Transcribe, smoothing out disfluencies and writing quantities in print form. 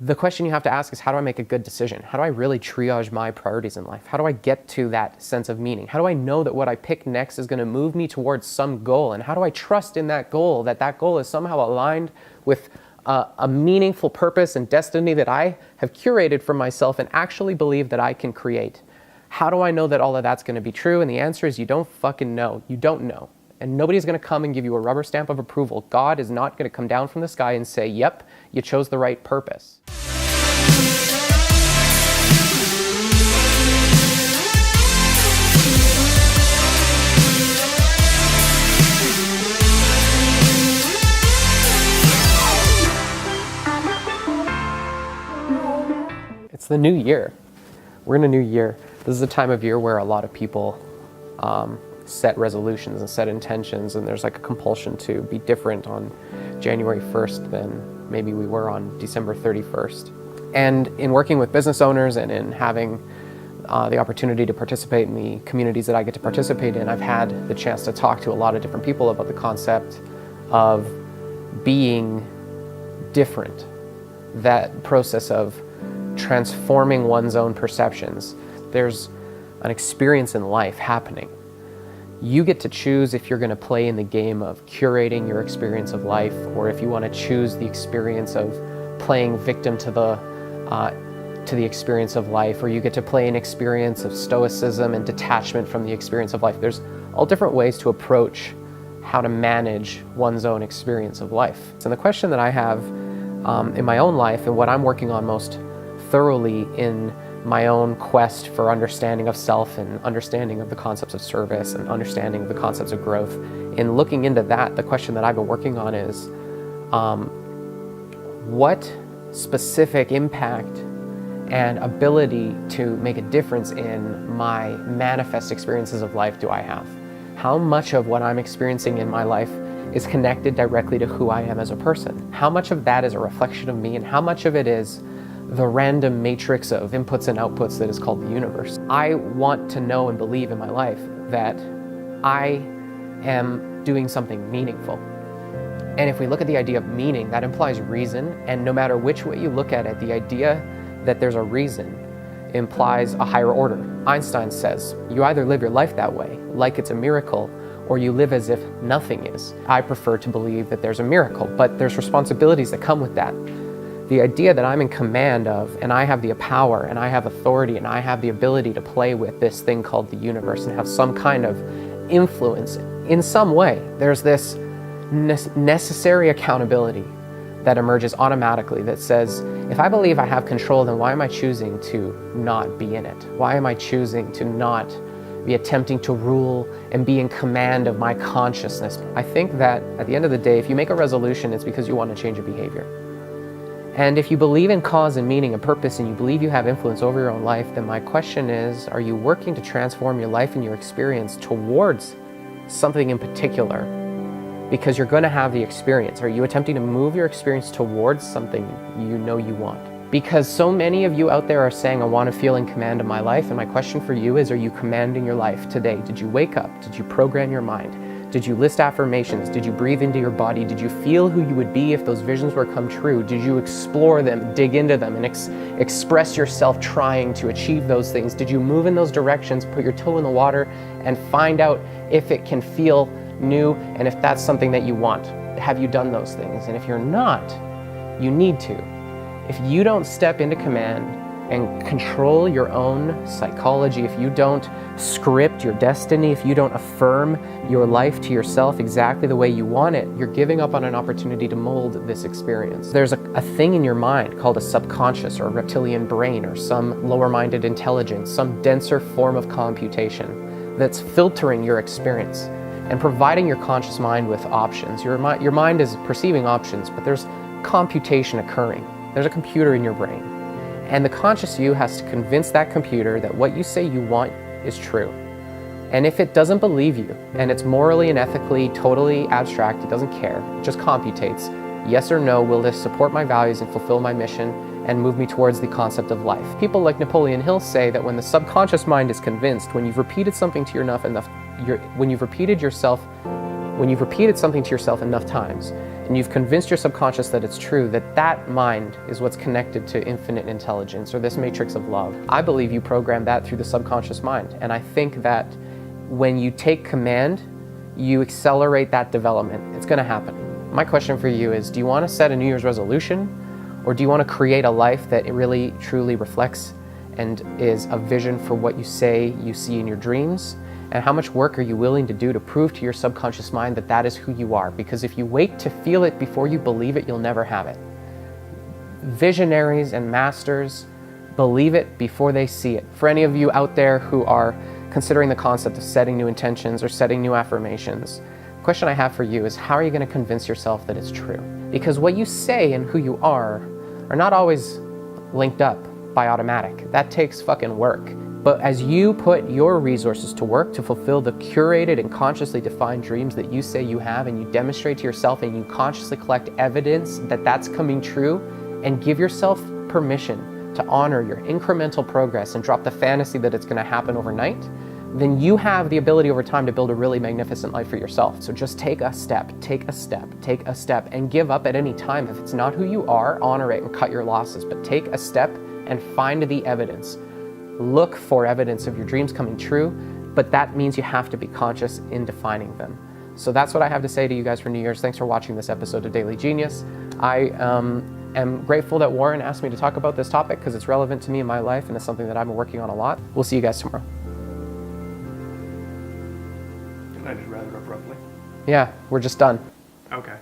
The question you have to ask is, how do I make a good decision? How do I really triage my priorities in life? How do I get to that sense of meaning? How do I know that what I pick next is going to move me towards some goal? And how do I trust in that goal is somehow aligned with a meaningful purpose and destiny that I have curated for myself and actually believe that I can create? How do I know that all of that's going to be true? And the answer is, you don't fucking know. You don't know. And nobody's going to come and give you a rubber stamp of approval. God is not going to come down from the sky and say, yep, you chose the right purpose. It's the new year. We're in a new year. This is a time of year where a lot of people set resolutions and set intentions, and there's like a compulsion to be different on January 1st than maybe we were on December 31st. And in working with business owners and in having the opportunity to participate in the communities that I get to participate in, I've had the chance to talk to a lot of different people about the concept of being different, that process of transforming one's own perceptions. There's an experience in life happening. You get to choose if you're going to play in the game of curating your experience of life, or if you want to choose the experience of playing victim to the experience of life, or you get to play an experience of stoicism and detachment from the experience of life. There's all different ways to approach how to manage one's own experience of life. And the question that I have in my own life, and what I'm working on most thoroughly in my own quest for understanding of self and understanding of the concepts of service and understanding of the concepts of growth, in looking into that, the question that I've been working on is, what specific impact and ability to make a difference in my manifest experiences of life do I have? How much of what I'm experiencing in my life is connected directly to who I am as a person? How much of that is a reflection of me, and how much of it is the random matrix of inputs and outputs that is called the universe? I want to know and believe in my life that I am doing something meaningful. And if we look at the idea of meaning, that implies reason, and no matter which way you look at it, the idea that there's a reason implies a higher order. Einstein says, you either live your life that way, like it's a miracle, or you live as if nothing is. I prefer to believe that there's a miracle, but there's responsibilities that come with that. The idea that I'm in command of, and I have the power, and I have authority, and I have the ability to play with this thing called the universe and have some kind of influence in some way. There's this necessary accountability that emerges automatically that says, if I believe I have control, then why am I choosing to not be in it? Why am I choosing to not be attempting to rule and be in command of my consciousness? I think that at the end of the day, if you make a resolution, it's because you want to change a behavior. And if you believe in cause and meaning and purpose, and you believe you have influence over your own life, then my question is, are you working to transform your life and your experience towards something in particular? Because you're going to have the experience. Are you attempting to move your experience towards something you know you want? Because so many of you out there are saying, I want to feel in command of my life. And my question for you is, are you commanding your life today? Did you wake up? Did you program your mind? Did you list affirmations? Did you breathe into your body? Did you feel who you would be if those visions were come true? Did you explore them, dig into them, and express yourself trying to achieve those things? Did you move in those directions, put your toe in the water, and find out if it can feel new and if that's something that you want? Have you done those things? And if you're not, you need to. If you don't step into command and control your own psychology, if you don't script your destiny, if you don't affirm your life to yourself exactly the way you want it, you're giving up on an opportunity to mold this experience. There's a thing in your mind called a subconscious or a reptilian brain or some lower-minded intelligence, some denser form of computation that's filtering your experience and providing your conscious mind with options. Your mind is perceiving options, but there's computation occurring. There's a computer in your brain. And the conscious you has to convince that computer that what you say you want is true. And if it doesn't believe you, and it's morally and ethically totally abstract, it doesn't care, it just computates, yes or no, will this support my values and fulfill my mission and move me towards the concept of life? People like Napoleon Hill say that when the subconscious mind is convinced, when you've repeated something to when you've repeated something to yourself enough times, and and you've convinced your subconscious that it's true, that mind is what's connected to infinite intelligence or this matrix of love. I believe you program that through the subconscious mind. And I think that when you take command, you accelerate that development. It's going to happen. My question for you is, do you want to set a New Year's resolution, or do you want to create a life that really truly reflects and is a vision for what you say you see in your dreams? And how much work are you willing to do to prove to your subconscious mind that that is who you are? Because if you wait to feel it before you believe it, you'll never have it. Visionaries and masters believe it before they see it. For any of you out there who are considering the concept of setting new intentions or setting new affirmations, the question I have for you is, how are you going to convince yourself that it's true? Because what you say and who you are not always linked up by automatic. That takes fucking work. But as you put your resources to work to fulfill the curated and consciously defined dreams that you say you have, and you demonstrate to yourself and you consciously collect evidence that that's coming true, and give yourself permission to honor your incremental progress and drop the fantasy that it's going to happen overnight, then you have the ability over time to build a really magnificent life for yourself. So just take a step, take a step, take a step, and give up at any time. If it's not who you are, honor it and cut your losses. But take a step and find the evidence. Look for evidence of your dreams coming true, but that means you have to be conscious in defining them. So that's what I have to say to you guys for New Year's. Thanks for watching this episode of Daily Genius. I am grateful that Warren asked me to talk about this topic because it's relevant to me in my life and it's something that I've been working on a lot. We'll see you guys tomorrow. Didn't I just wrap it up roughly? Yeah, we're just done. Okay.